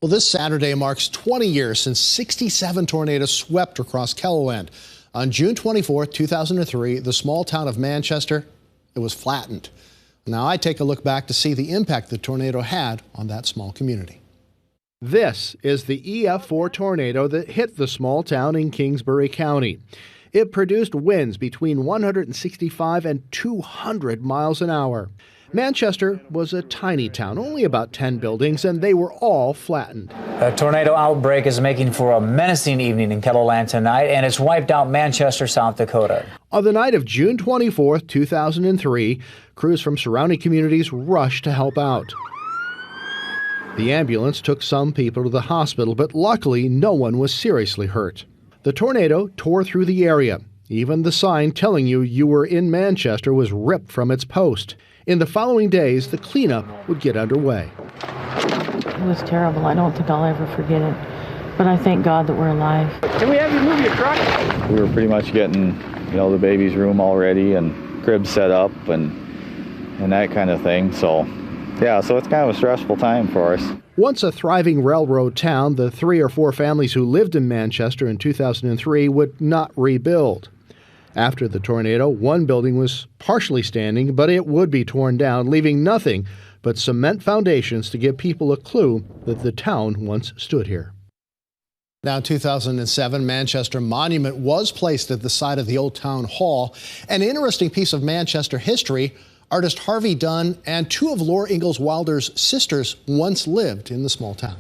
Well, this Saturday marks 20 years since 67 tornadoes swept across KELOLAND. On June 24, 2003, the small town of Manchester, it was flattened. Now I take a look back to see the impact the tornado had on that small community. This is the EF4 tornado that hit the small town in Kingsbury County. It produced winds between 165 and 200 miles an hour. Manchester was a tiny town, only about 10 buildings, and they were all flattened. A tornado outbreak is making for a menacing evening in KELOLAND tonight, and it's wiped out Manchester, South Dakota. On the night of June 24, 2003, crews from surrounding communities rushed to help out. The ambulance took some people to the hospital, but luckily no one was seriously hurt. The tornado tore through the area. Even the sign telling you were in Manchester was ripped from its post. In the following days, the cleanup would get underway. It was terrible. I don't think I'll ever forget it. But I thank God that we're alive. Can we have you move your truck? We were pretty much getting, the baby's room all ready and cribs set up and that kind of thing. So, yeah, so it's kind of a stressful time for us. Once a thriving railroad town, the 3 or 4 families who lived in Manchester in 2003 would not rebuild. After the tornado, one building was partially standing, but it would be torn down, leaving nothing but cement foundations to give people a clue that the town once stood here. Now, in 2007, Manchester Monument was placed at the site of the Old Town Hall. An interesting piece of Manchester history. Artist Harvey Dunn and 2 of Laura Ingalls Wilder's sisters once lived in the small town.